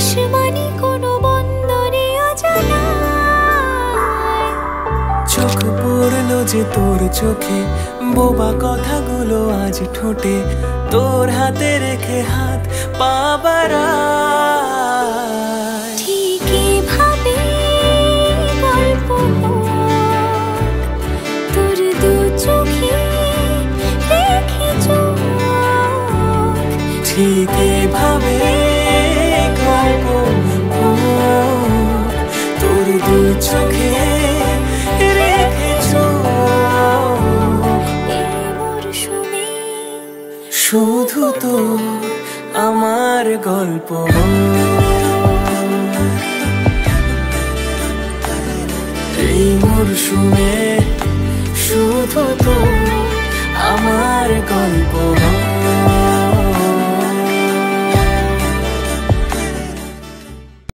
আসমানি কোনো বন্দরে অজানা চোখ পড়লো যে তোর চোখে, বোবা কথাগুলো আজ ঠোঁটে, তোর হাতে রেখে হাত পা বাড়ায়। ঠিক এভাবে গল্প তোর দু চোখে রেখে চোখ, ঠিক এভাবে গল্প তোর দু চোখে রেখে চোখ। এই মরশুমে শুধু তো আমার গল্প, এই মরশুমে শুধু তো আমার গল্প।